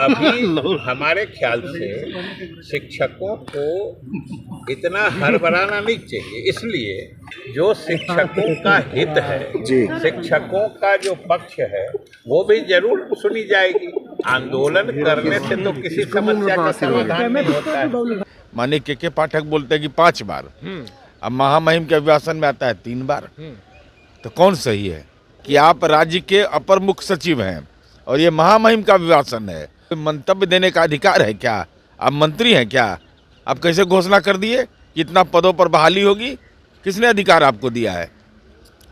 अभी हमारे ख्याल से शिक्षकों को इतना हड़बड़ाना नहीं चाहिए, इसलिए जो शिक्षकों का हित है, शिक्षकों का जो पक्ष है वो भी जरूर सुनी जाएगी। आंदोलन करने से तो किसी समस्या का समाधान नहीं होता है। माननीय के पाठक बोलते हैं कि 5 बार, अब महामहिम के अभिभाषण में आता है 3 बार। तो कौन सही है कि आप राज्य के अपर मुख्य सचिव हैं और ये महामहिम का अभिभाषण है, मंतव्य देने का अधिकार है क्या? आप मंत्री हैं क्या? आप कैसे घोषणा कर दिए कि इतना पदों पर बहाली होगी? किसने अधिकार आपको दिया है?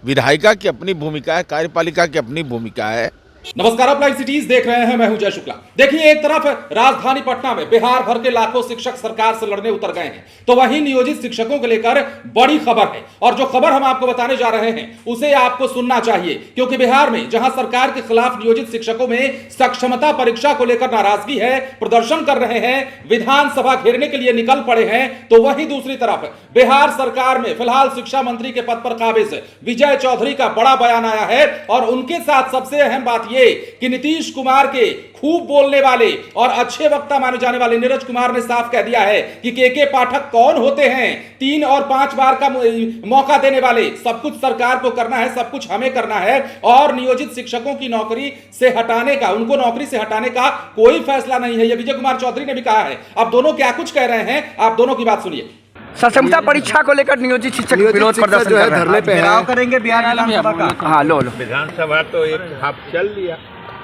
विधायिका की अपनी भूमिका है, कार्यपालिका की अपनी भूमिका है। नमस्कार, आप लाइव सिटीज देख रहे हैं, मैं हूं जय शुक्ला। देखिए, एक तरफ राजधानी पटना में बिहार भर के लाखों शिक्षक सरकार से लड़ने उतर गए हैं, तो वहीं नियोजित शिक्षकों को लेकर बड़ी खबर है। और जो खबर हम आपको बताने जा रहे हैं उसे आपको सुनना चाहिए, क्योंकि बिहार में जहां सरकार के खिलाफ नियोजित शिक्षकों में सक्षमता परीक्षा को लेकर नाराजगी है, प्रदर्शन कर रहे हैं, विधानसभा घेरने के लिए निकल पड़े हैं, तो वहीं दूसरी तरफ बिहार सरकार में फिलहाल शिक्षा मंत्री के पद पर काबिज विजय चौधरी का बड़ा बयान आया है। और उनके साथ सबसे अहम बात कि नीतीश कुमार के खूब बोलने वाले और अच्छे वक्ता माने जाने वाले नीरज कुमार ने साफ कह दिया है कि के पाठक कौन होते हैं। 3 और 5 बार का मौका देने वाले, सब कुछ सरकार को करना है, सब कुछ हमें करना है। और नियोजित शिक्षकों की नौकरी से हटाने का, उनको नौकरी से हटाने का कोई फैसला नहीं है, यह विजय कुमार चौधरी ने भी कहा है। अब दोनों क्या कुछ कह रहे हैं, आप दोनों की बात सुनिए। सक्षमता परीक्षा को लेकर नियोजित शिक्षक विरोध प्रदर्शन कर रहे हैं, घेराव करेंगे बिहार विधानसभा का। हाँ, लो विधानसभा तो एक हाफ चल लिया,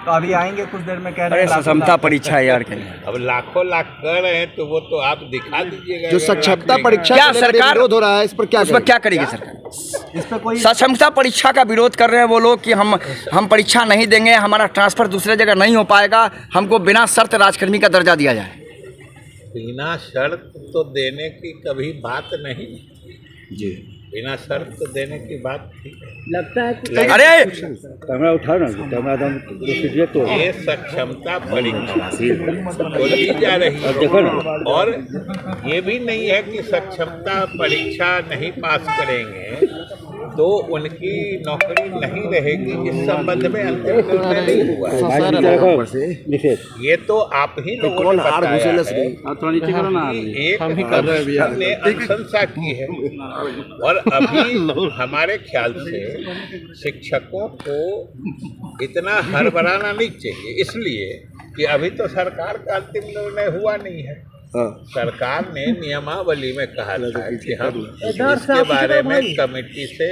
तो अभी आएंगे कुछ देर में, कह रहे हैं सक्षमता परीक्षा यार के लिए। अब लाखों लाख कर रहे हैं, तो वो तो आप दिखा दीजिएगा। जो सक्षमता परीक्षा क्या सरकार विरोध हो रहा है, इस पर क्या करेगी सरकार? इस पर कोई सक्षमता परीक्षा का विरोध कर रहे हैं वो लोग कि हम परीक्षा नहीं देंगे, हमारा ट्रांसफर दूसरे जगह नहीं हो पाएगा, हमको बिना शर्त राजकर्मी का दर्जा दिया जाए। बिना शर्त तो देने की कभी बात नहीं जी, बिना शर्त तो देने की बात थी। लगता है कि अरे कैमरा उठाओ ना, कैमरा तो ये सक्षमता परीक्षा तो दी जा रही है, और ये भी नहीं है कि सक्षमता परीक्षा नहीं पास करेंगे तो उनकी नौकरी नहीं रहेगी। इस संबंध में अंतिम निर्णय नहीं हुआ है। ये तो आप ही लोगों ने बताया है, एक अफसर ने अनुशंसा की है। और अभी हमारे ख्याल से शिक्षकों को इतना हड़बड़ाना नहीं चाहिए, इसलिए कि अभी तो सरकार का अंतिम निर्णय हुआ नहीं है। सरकार ने नियमावली में कहा था कि हम इसके बारे में कमेटी से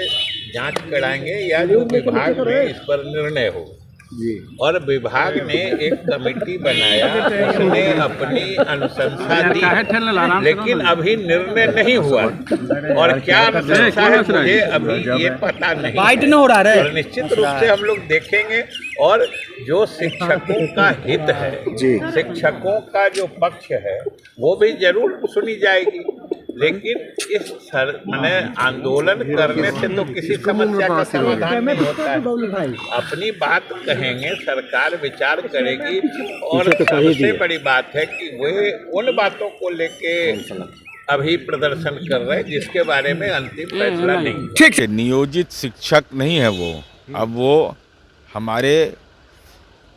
जांच कराएंगे या जो विभाग में इस पर निर्णय हो। और विभाग ने एक कमेटी बनाया, उसने अपनी अनुशंसा दी, लेकिन अभी निर्णय नहीं हुआ। और क्या अनुशंसा है मुझे अभी ये पता नहीं हो रहा है। और निश्चित रूप से हम लोग देखेंगे। और जो शिक्षकों का हित है, शिक्षकों का जो पक्ष है वो भी जरूर सुनी जाएगी। लेकिन इस आंदोलन करने से तो किसी समस्या का समाधान नहीं होता है। अपनी बात कहेंगे, सरकार विचार करेगी। और सबसे बड़ी बात है कि वे उन बातों को लेके अभी प्रदर्शन कर रहे हैं जिसके बारे में अंतिम फैसला नहीं। ठीक है, नियोजित शिक्षक नहीं है वो, अब वो हमारे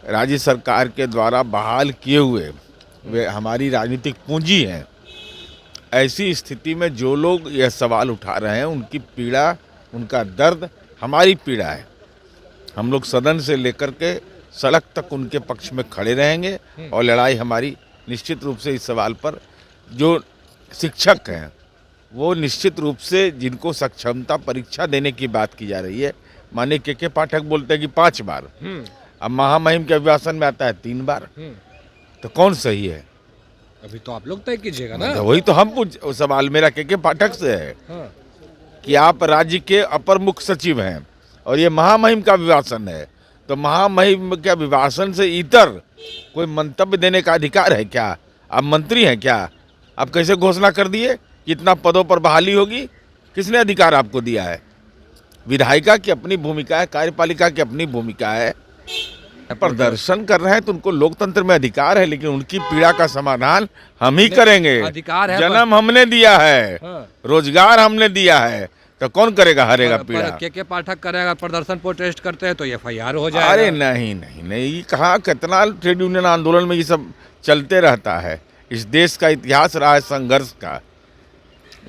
राज्य सरकार के द्वारा बहाल किए हुए वे हमारी राजनीतिक पूंजी हैं। ऐसी स्थिति में जो लोग यह सवाल उठा रहे हैं, उनकी पीड़ा, उनका दर्द हमारी पीड़ा है। हम लोग सदन से लेकर के सड़क तक उनके पक्ष में खड़े रहेंगे और लड़ाई हमारी निश्चित रूप से इस सवाल पर। जो शिक्षक हैं वो निश्चित रूप से, जिनको सक्षमता परीक्षा देने की बात की जा रही है, माननीय के पाठक बोलते हैं कि 5 बार, अब महामहिम के अभिभाषण में आता है 3 बार। तो कौन सही है? अभी तो आप लोग तय कीजिएगा ना। तो वही तो हम सवाल मेरा के पाठक से है कि आप राज्य के अपर मुख्य सचिव हैं और ये महामहिम का अभिभाषण है, तो महामहिम के अभिभाषण से इतर कोई मंतव्य देने का अधिकार है क्या? आप मंत्री हैं क्या? आप कैसे घोषणा कर दिए कि इतना पदों पर बहाली होगी? किसने अधिकार आपको दिया है? विधायिका की अपनी भूमिका है, कार्यपालिका की अपनी भूमिका है। प्रदर्शन कर रहे हैं तो उनको लोकतंत्र में अधिकार है, लेकिन उनकी पीड़ा का समाधान हम ही करेंगे। अधिकार है, जन्म हमने दिया है, रोजगार हमने दिया है, तो कौन करेगा, हरेगा पीड़ा। के पाठक करेगा प्रदर्शन प्रोटेस्ट करते हैं तो FIR हो जाएगा। अरे नहीं नहीं नहीं, ये कहाँ, कितना ट्रेड यूनियन आंदोलन में ये सब चलते रहता है। इस देश का इतिहास रहा है संघर्ष का,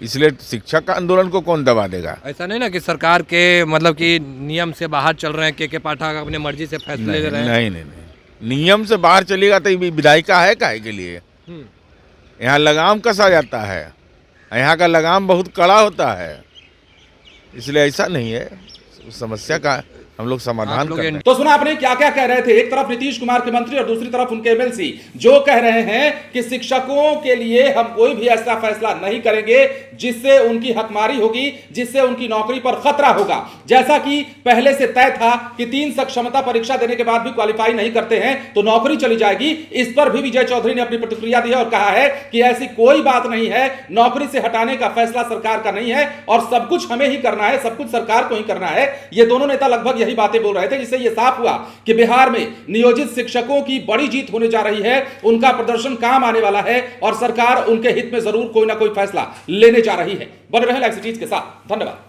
इसलिए शिक्षक आंदोलन को कौन दबा देगा। ऐसा नहीं ना कि सरकार के मतलब कि नियम से बाहर चल रहे हैं, के पाठक अपने मर्जी से फैसले ले रहे हैं। नहीं नहीं नहीं, नियम से बाहर चलेगा तो ये विधायिका है काहे के लिए। यहाँ लगाम कसा जाता है, यहाँ का लगाम बहुत कड़ा होता है, इसलिए ऐसा नहीं है। उस समस्या का हम लोग समाधान कर रहे हैं। तो सुना आपने क्या क्या कह रहे थे। एक तरफ नीतीश कुमार के मंत्री और दूसरी तरफ उनके MLC जो कह रहे हैं कि शिक्षकों के लिए हम कोई भी ऐसा फैसला नहीं करेंगे जिससे उनकी हकमारी होगी, जिससे उनकी नौकरी पर खतरा होगा। जैसा कि पहले से तय था कि 3 सक्षमता परीक्षा देने के बाद भी क्वालिफाई नहीं करते हैं तो नौकरी चली जाएगी। इस पर भी विजय चौधरी ने अपनी प्रतिक्रिया दी है और कहा है कि ऐसी कोई बात नहीं है, नौकरी से हटाने का फैसला सरकार का नहीं है और सब कुछ हमें ही करना है, सब कुछ सरकार को ही करना है। ये दोनों नेता लगभग यही बातें बोल रहे थे, जिससे यह साफ हुआ कि बिहार में नियोजित शिक्षकों की बड़ी जीत होने जा रही है। उनका प्रदर्शन काम आने वाला है और सरकार उनके हित में जरूर कोई ना कोई फैसला लेने जा रही है। बने रहे लाइव सिटीज के साथ। धन्यवाद।